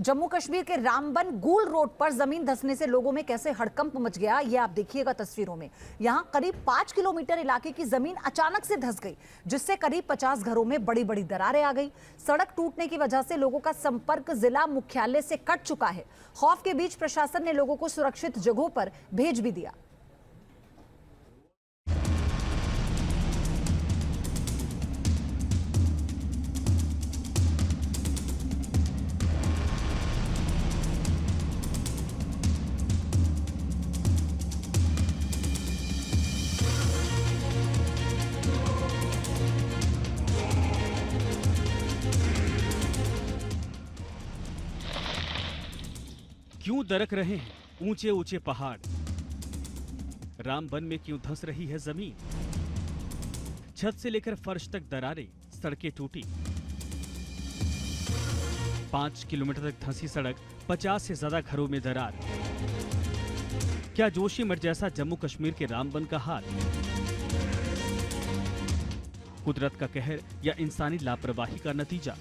जम्मू कश्मीर के रामबन गूल रोड पर जमीन धंसने से लोगों में कैसे हड़कंप मच गया, ये आप देखिएगा तस्वीरों में। यहां करीब 5 किलोमीटर इलाके की जमीन अचानक से धंस गई, जिससे करीब 50 घरों में बड़ी बड़ी दरारें आ गई। सड़क टूटने की वजह से लोगों का संपर्क जिला मुख्यालय से कट चुका है। खौफ के बीच प्रशासन ने लोगों को सुरक्षित जगहों पर भेज भी दिया। क्यों दरक रहे हैं ऊंचे ऊंचे पहाड़? रामबन में क्यों धंस रही है जमीन? छत से लेकर फर्श तक दरारें, सड़कें टूटी। 5 किलोमीटर तक धंसी सड़क, 50 से ज्यादा घरों में दरार। क्या जोशीमठ जैसा जम्मू कश्मीर के रामबन का हाल? कुदरत का कहर या इंसानी लापरवाही का नतीजा?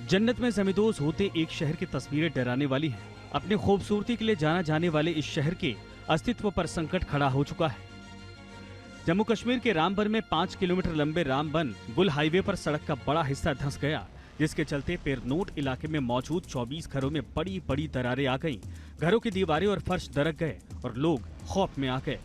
जन्नत में जमींदोज होते एक शहर की तस्वीरें डराने वाली हैं। अपनी खूबसूरती के लिए जाना जाने वाले इस शहर के अस्तित्व पर संकट खड़ा हो चुका है। जम्मू कश्मीर के रामबन में 5 किलोमीटर लंबे रामबन गुल हाईवे पर सड़क का बड़ा हिस्सा धंस गया, जिसके चलते पेरनोट इलाके में मौजूद 24 घरों में बड़ी बड़ी दरारें आ गईं। घरों की दीवारें और फर्श दरक गए और लोग खौफ में आ गए।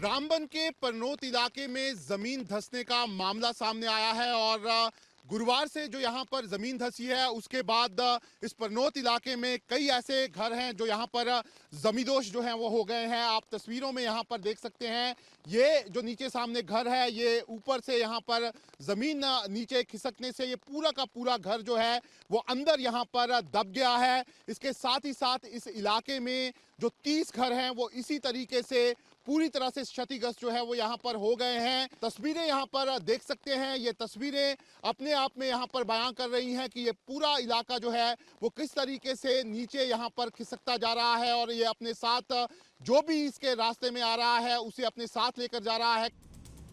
रामबन के परनोत इलाके में जमीन धंसने का मामला सामने आया है और गुरुवार से जो यहाँ पर जमीन धंसी है उसके बाद इस परनोत इलाके में कई ऐसे घर हैं जो यहाँ पर जमींदोज जो हैं वो हो गए हैं। आप तस्वीरों में यहाँ पर देख सकते हैं, ये जो नीचे सामने घर है, ये ऊपर से यहाँ पर जमीन नीचे खिसकने से ये पूरा का पूरा घर जो है वो अंदर यहाँ पर दब गया है। इसके साथ ही साथ इस इलाके में जो 30 घर हैं वो इसी तरीके से पूरी तरह से क्षतिग्रस्त जो है वो यहाँ पर हो गए हैं। तस्वीरें यहाँ पर देख सकते हैं, ये तस्वीरें अपने आप में यहाँ पर बयां कर रही हैं कि ये पूरा इलाका जो है वो किस तरीके से नीचे यहाँ पर खिसकता जा रहा है और ये अपने साथ जो भी इसके रास्ते में आ रहा है उसे अपने साथ लेकर जा रहा है।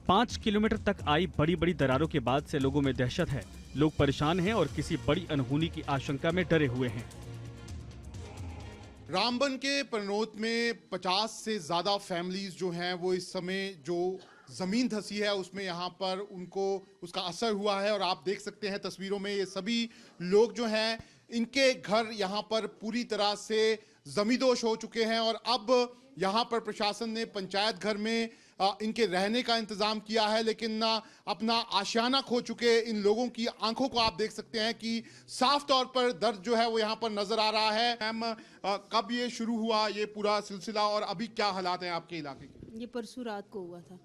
5 किलोमीटर तक आई बड़ी बड़ी दरारों के बाद से लोगों में दहशत है। लोग परेशान हैं और किसी बड़ी अनहोनी की आशंका में डरे हुए हैं। रामबन के परनोत में 50 से ज़्यादा फैमिलीज जो हैं वो इस समय जो ज़मीन धंसी है उसमें यहाँ पर उनको उसका असर हुआ है और आप देख सकते हैं तस्वीरों में ये सभी लोग जो हैं इनके घर यहाँ पर पूरी तरह से जमींदोज हो चुके हैं और अब यहाँ पर प्रशासन ने पंचायत घर में इनके रहने का इंतजाम किया है, लेकिन अपना आशियाना खो चुके इन लोगों की आंखों को आप देख सकते हैं कि साफ तौर पर दर्द जो है वो यहाँ पर नजर आ रहा है। मैम, कब ये शुरू हुआ ये पूरा सिलसिला और अभी क्या हालात हैं आपके इलाके के? ये परसों रात को हुआ था,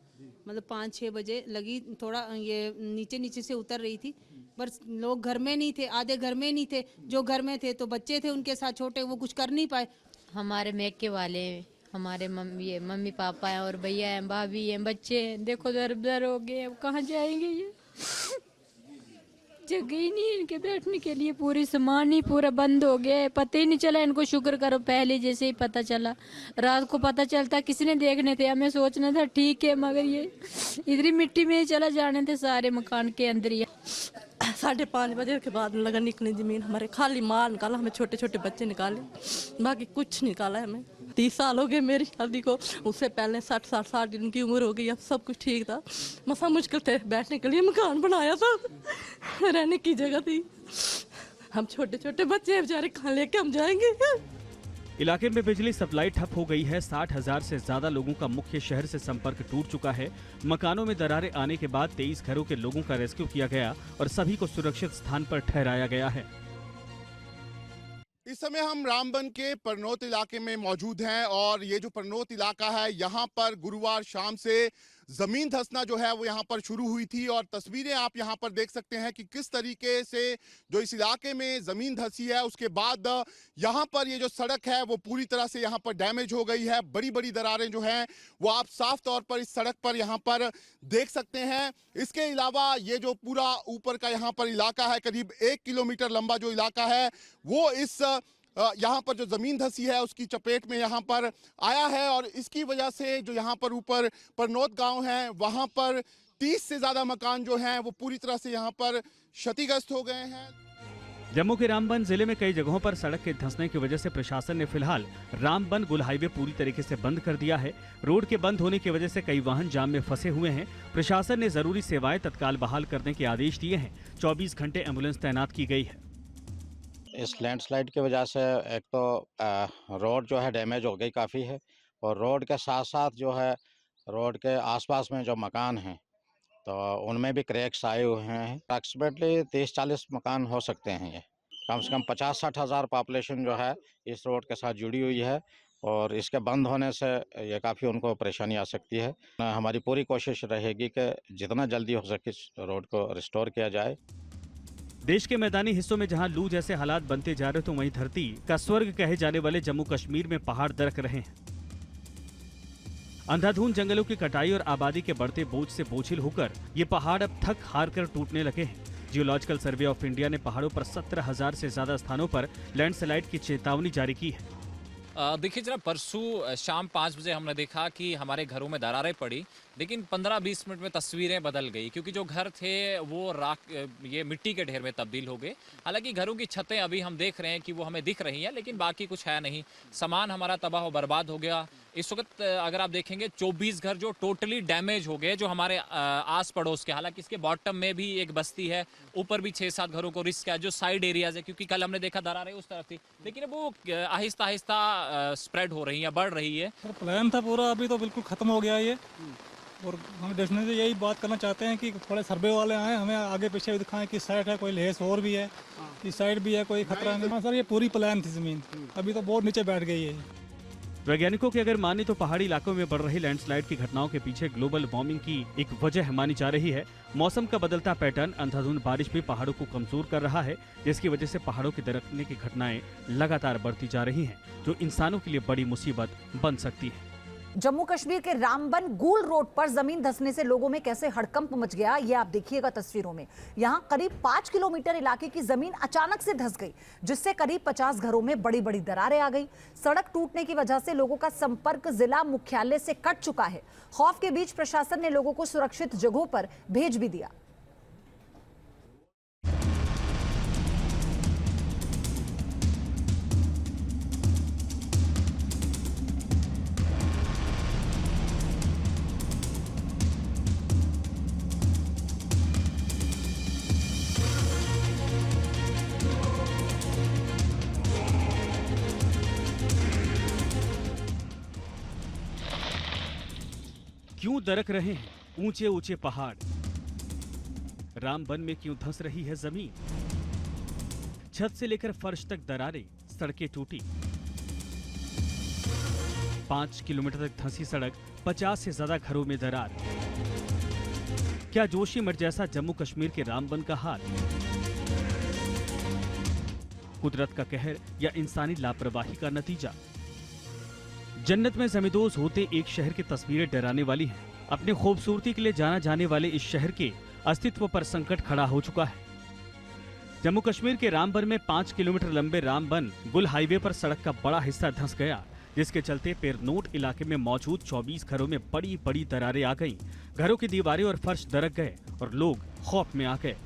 मतलब 5-6 बजे लगी, थोड़ा ये नीचे नीचे से उतर रही थी, पर लोग घर में नहीं थे, आधे घर में नहीं थे। जो घर में थे तो बच्चे थे उनके साथ छोटे, वो कुछ कर नहीं पाए। हमारे मैके वाले हमारे मम्मी पापा हैं और भैया हैं, भाभी हैं, बच्चे हैं, देखो दर दर हो गए। अब कहाँ जाएंगे? ये जगह ही नहीं इनके बैठने के लिए, पूरी सामान ही पूरा बंद हो गया है। पता ही नहीं चला इनको, शुक्र करो पहले जैसे ही पता चला। रात को पता चलता किसी ने देखने थे, हमें सोचना था ठीक है, मगर ये इधर ही मिट्टी में ही चला जाने थे सारे मकान के अंदर ही। 5:30 बजे के बाद लगा निकलने जमीन, हमारे खाली माल निकाला, हमें छोटे छोटे बच्चे निकाले, बाकी कुछ निकाला है। हमें 30 साल हो गए मेरी शादी को, उससे पहले 60-60 साल की उम्र हो गई। अब सब कुछ ठीक था, मसा मुश्किल थे बैठने के लिए मकान बनाया था, रहने की जगह थी। हम छोटे छोटे बच्चे बेचारे कहाँ लेके हम जाएंगे? इलाके में बिजली सप्लाई ठप हो गई है। 60,000 से ज्यादा लोगों का मुख्य शहर से संपर्क टूट चुका है। मकानों में दरारें आने के बाद 23 घरों के लोगों का रेस्क्यू किया गया और सभी को सुरक्षित स्थान पर ठहराया गया है। इस समय हम रामबन के परनोत इलाके में मौजूद हैं और ये जो परनोत इलाका है यहाँ पर गुरुवार शाम से जमीन धंसना जो है वो यहाँ पर शुरू हुई थी और तस्वीरें आप यहाँ पर देख सकते हैं कि किस तरीके से जो इस इलाके में जमीन धंसी है उसके बाद यहाँ पर ये जो सड़क है वो पूरी तरह से यहाँ पर डैमेज हो गई है। बड़ी बड़ी दरारें जो हैं वो आप साफ तौर पर इस सड़क पर यहाँ पर देख सकते हैं। इसके अलावा ये जो पूरा ऊपर का यहाँ पर इलाका है, करीब 1 किलोमीटर लंबा जो इलाका है वो इस यहाँ पर जो जमीन धंसी है उसकी चपेट में यहाँ पर आया है और इसकी वजह से जो यहाँ पर ऊपर परनोत गांव है वहाँ पर 30 से ज्यादा मकान जो हैं वो पूरी तरह से यहाँ पर क्षतिग्रस्त हो गए हैं। जम्मू के रामबन जिले में कई जगहों पर सड़क के धंसने की वजह से प्रशासन ने फिलहाल रामबन गुल हाईवे पूरी तरीके से बंद कर दिया है। रोड के बंद होने की वजह से कई वाहन जाम में फंसे हुए हैं। प्रशासन ने जरूरी सेवाएं तत्काल बहाल करने के आदेश दिए हैं। 24 घंटे एम्बुलेंस तैनात की गई है। इस लैंडस्लाइड की वजह से एक तो रोड जो है डैमेज हो गई काफ़ी है, और रोड के साथ साथ जो है रोड के आसपास में जो मकान हैं तो उनमें भी क्रैक्स आए हुए हैं। अप्रॉक्सीमेटली 30-40 मकान हो सकते हैं। ये कम से कम 50-60 हज़ार पॉपुलेशन जो है इस रोड के साथ जुड़ी हुई है, और इसके बंद होने से ये काफ़ी उनको परेशानी आ सकती है। हमारी पूरी कोशिश रहेगी कि जितना जल्दी हो सके इस रोड को रिस्टोर किया जाए। देश के मैदानी हिस्सों में जहां लू जैसे हालात बनते जा रहे तो वहीं धरती का स्वर्ग कहे जाने वाले जम्मू कश्मीर में पहाड़ दरक रहे हैं। अंधाधुंध जंगलों की कटाई और आबादी के बढ़ते बोझ से बोझिल होकर ये पहाड़ अब थक हार कर टूटने लगे हैं। जियोलॉजिकल सर्वे ऑफ इंडिया ने पहाड़ों पर 17,000 से ज्यादा स्थानों पर लैंडस्लाइड की चेतावनी जारी की है। देखिए जरा, परसों शाम 5 बजे हमने देखा कि हमारे घरों में दरारें पड़ी, लेकिन 15-20 मिनट में तस्वीरें बदल गई, क्योंकि जो घर थे वो ये मिट्टी के ढेर में तब्दील हो गए। हालांकि घरों की छतें अभी हम देख रहे हैं कि वो हमें दिख रही हैं, लेकिन बाकी कुछ है नहीं। सामान हमारा तबाह और बर्बाद हो गया। इस वक्त अगर आप देखेंगे 24 घर जो टोटली डैमेज हो गए, जो हमारे आस पड़ोस के। हालांकि इसके बॉटम में भी एक बस्ती है, ऊपर भी 6-7 घरों को रिस्क है, जो साइड एरियाज है, क्योंकि कल हमने देखा दरारें उस तरफ थी, लेकिन वो आहिस्ता आहिस्ता स्प्रेड हो रही है, बढ़ रही है। प्लान था पूरा, अभी तो बिल्कुल खत्म हो गया ये। और हम डेफिनेटली यही बात करना चाहते हैं कि थोड़े सर्वे वाले आए, हमें आगे पीछे भी दिखाएं कि साइड है, कोई लेस और भी है, इस साइड भी है, कोई खतरा नहीं। सर ये पूरी प्लान थी जमीन, अभी तो बहुत नीचे बैठ गई है। वैज्ञानिकों की अगर माने तो पहाड़ी इलाकों में बढ़ रही लैंडस्लाइड की घटनाओं के पीछे ग्लोबल वार्मिंग की एक वजह मानी जा रही है। मौसम का बदलता पैटर्न, अंधाधुंध बारिश भी पहाड़ों को कमजोर कर रहा है, जिसकी वजह से पहाड़ों के दरकने की घटनाएं लगातार बढ़ती जा रही हैं, जो इंसानों के लिए बड़ी मुसीबत बन सकती है। जम्मू कश्मीर के रामबन गुल रोड पर जमीन धंसने से लोगों में कैसे हड़कंप मच गया, ये आप देखिएगा तस्वीरों में। यहां करीब 5 किलोमीटर इलाके की जमीन अचानक से धंस गई, जिससे करीब 50 घरों में बड़ी बड़ी दरारें आ गई। सड़क टूटने की वजह से लोगों का संपर्क जिला मुख्यालय से कट चुका है। खौफ के बीच प्रशासन ने लोगों को सुरक्षित जगहों पर भेज भी दिया। क्यों दरक रहे हैं ऊंचे ऊंचे पहाड़? रामबन में क्यों धंस रही है जमीन? छत से लेकर फर्श तक दरारें, सड़कें टूटी। 5 किलोमीटर तक धंसी सड़क, 50 से ज्यादा घरों में दरार। क्या जोशीमठ जैसा जम्मू कश्मीर के रामबन का हाल? कुदरत का कहर या इंसानी लापरवाही का नतीजा? जन्नत में जमींदोज होते एक शहर की तस्वीरें डराने वाली हैं। अपनी खूबसूरती के लिए जाना जाने वाले इस शहर के अस्तित्व पर संकट खड़ा हो चुका है। जम्मू कश्मीर के रामबन में 5 किलोमीटर लंबे रामबन गुल हाईवे पर सड़क का बड़ा हिस्सा धंस गया, जिसके चलते पेरनोट इलाके में मौजूद 24 घरों में बड़ी बड़ी दरारें आ गईं। घरों की दीवारें और फर्श दरक गए और लोग खौफ में आ गए।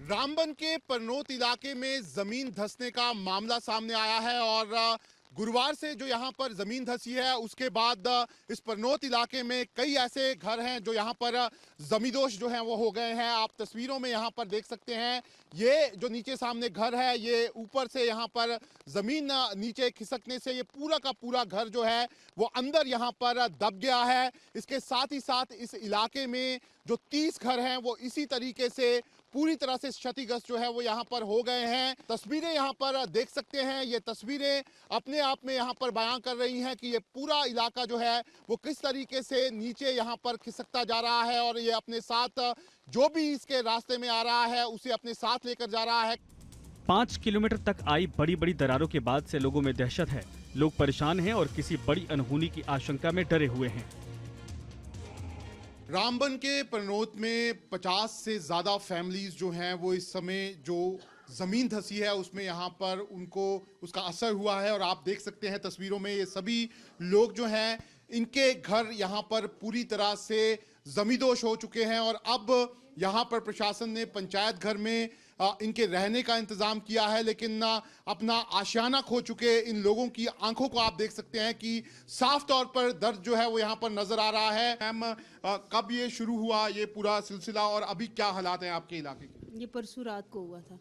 रामबन के परनोत इलाके में जमीन धंसने का मामला सामने आया है, और गुरुवार से जो यहाँ पर जमीन धंसी है उसके बाद इस परनोत इलाके में कई ऐसे घर हैं जो यहाँ पर जमींदोज जो हैं वो हो गए हैं। आप तस्वीरों में यहाँ पर देख सकते हैं, ये जो नीचे सामने घर है, ये ऊपर से यहाँ पर जमीन नीचे खिसकने से ये पूरा का पूरा घर जो है वो अंदर यहाँ पर दब गया है। इसके साथ ही साथ इस इलाके में जो 30 घर हैं वो इसी तरीके से पूरी तरह से क्षतिग्रस्त जो है वो यहाँ पर हो गए हैं। तस्वीरें यहाँ पर देख सकते हैं, ये तस्वीरें अपने आप में यहाँ पर बयां कर रही हैं कि ये पूरा इलाका जो है वो किस तरीके से नीचे यहाँ पर खिसकता जा रहा है, और ये अपने साथ जो भी इसके रास्ते में आ रहा है उसे अपने साथ लेकर जा रहा है। 5 किलोमीटर तक आई बड़ी बड़ी दरारों के बाद से लोगों में दहशत है। लोग परेशान हैं और किसी बड़ी अनहोनी की आशंका में डरे हुए हैं। रामबन के परनोत में 50 से ज़्यादा फैमिलीज जो हैं वो इस समय जो ज़मीन धंसी है उसमें यहाँ पर उनको उसका असर हुआ है, और आप देख सकते हैं तस्वीरों में ये सभी लोग जो हैं इनके घर यहाँ पर पूरी तरह से जमींदोज हो चुके हैं। और अब यहाँ पर प्रशासन ने पंचायत घर में इनके रहने का इंतजाम किया है, लेकिन अपना आशियाना खो चुके इन लोगों की आंखों को आप देख सकते हैं कि साफ तौर पर दर्द जो है वो यहाँ पर नजर आ रहा है। मैम, कब ये शुरू हुआ ये पूरा सिलसिला और अभी क्या हालात हैं आपके इलाके के? ये परसों रात को हुआ था,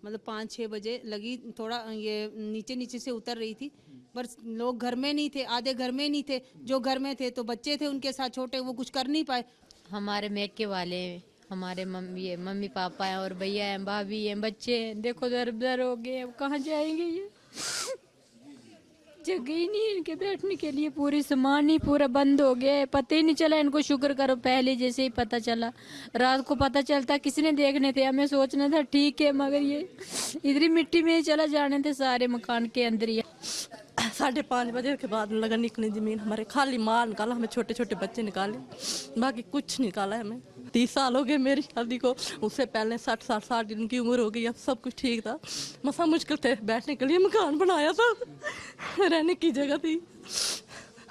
मतलब 5-6 बजे लगी, थोड़ा ये नीचे नीचे से उतर रही थी, पर लोग घर में नहीं थे, आधे घर में नहीं थे, जो घर में थे तो बच्चे थे उनके साथ छोटे, वो कुछ कर नहीं पाए। हमारे मैके वाले हमारे मम्मी पापा हैं और भैया हैं, भाभी हैं, बच्चे हैं, देखो दर दर हो गए, अब कहाँ जाएंगे ये जगह ही नहीं इनके बैठने के लिए, पूरी सामान ही पूरा बंद हो गया है, पता ही नहीं चला इनको। शुक्र करो पहले जैसे ही पता चला, रात को पता चलता किसी ने देखने थे, हमें सोचना था ठीक है, मगर ये इधर ही मिट्टी में ही चला जाने थे सारे मकान के अंदर ही। 5:30 बजे के बाद लगा निकली ज़मीन हमारे, खाली माल निकाला, हमें छोटे छोटे बच्चे निकाले, बाकी कुछ निकाला है हमें। 30 साल हो गए मेरी शादी को, उससे पहले 60 दिन की उम्र हो गई, अब सब कुछ ठीक था, मसा मुश्किल थे बैठने के लिए मकान बनाया था, रहने की जगह थी,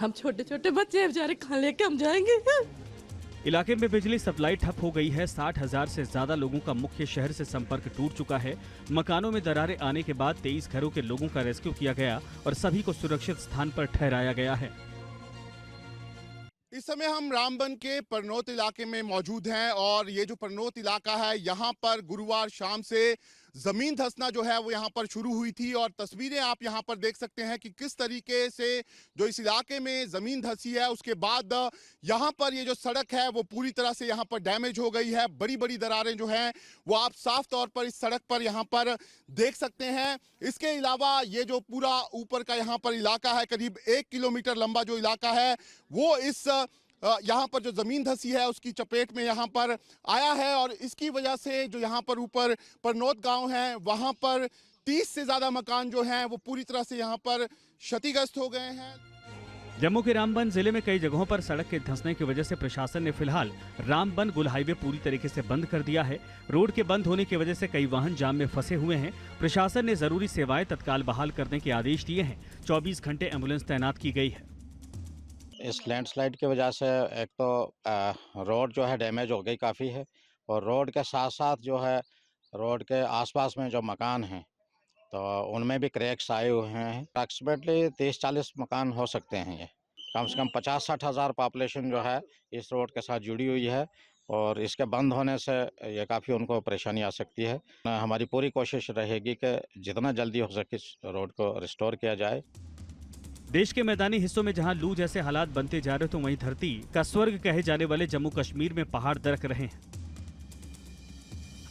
हम छोटे छोटे बच्चे हैं बेचारे, कहाँ लेके हम जाएंगे। इलाके में बिजली सप्लाई ठप हो गई है। 60,000 से ज्यादा लोगों का मुख्य शहर से संपर्क टूट चुका है। मकानों में दरारें आने के बाद 23 घरों के लोगों का रेस्क्यू किया गया और सभी को सुरक्षित स्थान पर ठहराया गया है। इस समय हम रामबन के परनौत इलाके में मौजूद हैं और ये जो परनौत इलाका है यहाँ पर गुरुवार शाम से जमीन धंसना जो है वो यहाँ पर शुरू हुई थी और तस्वीरें आप यहाँ पर देख सकते हैं कि किस तरीके से जो इस इलाके में जमीन धंसी है, उसके बाद यहाँ पर ये जो सड़क है वो पूरी तरह से यहाँ पर डैमेज हो गई है। बड़ी बड़ी दरारें जो हैं वो आप साफ तौर पर इस सड़क पर यहाँ पर देख सकते हैं। इसके अलावा ये जो पूरा ऊपर का यहाँ पर इलाका है, करीब 1 किलोमीटर लंबा जो इलाका है वो इस यहाँ पर जो जमीन धंसी है उसकी चपेट में यहाँ पर आया है और इसकी वजह से जो यहाँ पर ऊपर परनौत गांव है वहाँ पर 30 से ज्यादा मकान जो हैं वो पूरी तरह से यहाँ पर क्षतिग्रस्त हो गए हैं। जम्मू के रामबन जिले में कई जगहों पर सड़क के धंसने की वजह से प्रशासन ने फिलहाल रामबन गुल हाईवे पूरी तरीके से बंद कर दिया है। रोड के बंद होने की वजह से कई वाहन जाम में फंसे हुए हैं। प्रशासन ने जरूरी सेवाएं तत्काल बहाल करने के आदेश दिए हैं। 24 घंटे एम्बुलेंस तैनात की गई है। इस लैंडस्लाइड की वजह से एक तो रोड जो है डैमेज हो गई काफ़ी है और रोड के साथ साथ जो है रोड के आसपास में जो मकान हैं तो उनमें भी क्रैक्स आए हुए हैं। अप्रॉक्सीमेटली 30-40 मकान हो सकते हैं। ये कम से कम 50-60 हज़ार पॉपुलेशन जो है इस रोड के साथ जुड़ी हुई है और इसके बंद होने से ये काफ़ी उनको परेशानी आ सकती है। हमारी पूरी कोशिश रहेगी कि जितना जल्दी हो सके इस रोड को रिस्टोर किया जाए। देश के मैदानी हिस्सों में जहां लू जैसे हालात बनते जा रहे तो वहीं धरती का स्वर्ग कहे जाने वाले जम्मू कश्मीर में पहाड़ दरक रहे हैं।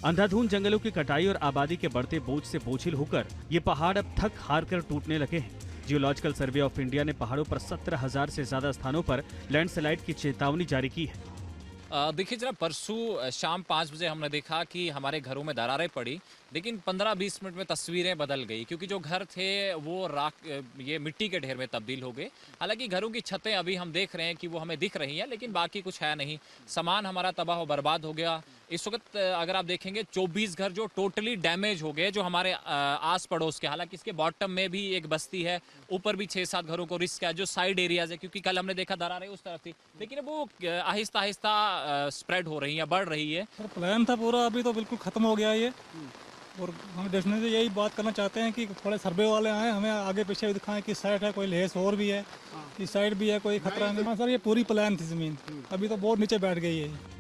अंधाधुंध जंगलों की कटाई और आबादी के बढ़ते बोझ से बोझिल होकर ये पहाड़ अब थक हार कर टूटने लगे हैं। जियोलॉजिकल सर्वे ऑफ इंडिया ने पहाड़ों पर 17,000 से ज्यादा स्थानों पर लैंडस्लाइड की चेतावनी जारी की है। देखिए जरा, परसों शाम 5 बजे हमने देखा कि हमारे घरों में दरारें पड़ी, लेकिन 15-20 मिनट में तस्वीरें बदल गई क्योंकि जो घर थे वो ये मिट्टी के ढेर में तब्दील हो गए। हालांकि घरों की छतें अभी हम देख रहे हैं कि वो हमें दिख रही हैं, लेकिन बाकी कुछ है नहीं। सामान हमारा तबाह और बर्बाद हो गया। इस वक्त अगर आप देखेंगे 24 घर जो टोटली डैमेज हो गए, जो हमारे आस पड़ोस के। हालांकि इसके बॉटम में भी एक बस्ती है, ऊपर भी 6-7 घरों को रिस्क है। जो साइड एरियाज है, क्योंकि कल हमने देखा दरारें उस तरफ थी, लेकिन वो आहिस्ता आहिस्ता स्प्रेड हो रही है, बढ़ रही है। प्लान था पूरा, अभी तो बिल्कुल खत्म हो गया ये। और हम देखने से यही बात करना चाहते हैं कि थोड़े सर्वे वाले आए, हमें आगे पीछे भी दिखाएं कि साइड है कोई लेस और भी है, इस साइड भी है, कोई खतरा नहीं। हाँ सर, ये पूरी प्लान थी जमीन, अभी तो बहुत नीचे बैठ गई है।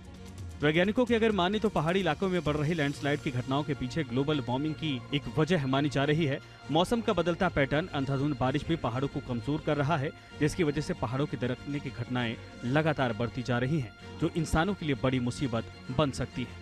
वैज्ञानिकों की अगर माने तो पहाड़ी इलाकों में बढ़ रही लैंडस्लाइड की घटनाओं के पीछे ग्लोबल वार्मिंग की एक वजह मानी जा रही है। मौसम का बदलता पैटर्न, अंधाधुंध बारिश भी पहाड़ों को कमजोर कर रहा है, जिसकी वजह से पहाड़ों के दरकने की घटनाएं लगातार बढ़ती जा रही हैं, जो इंसानों के लिए बड़ी मुसीबत बन सकती है।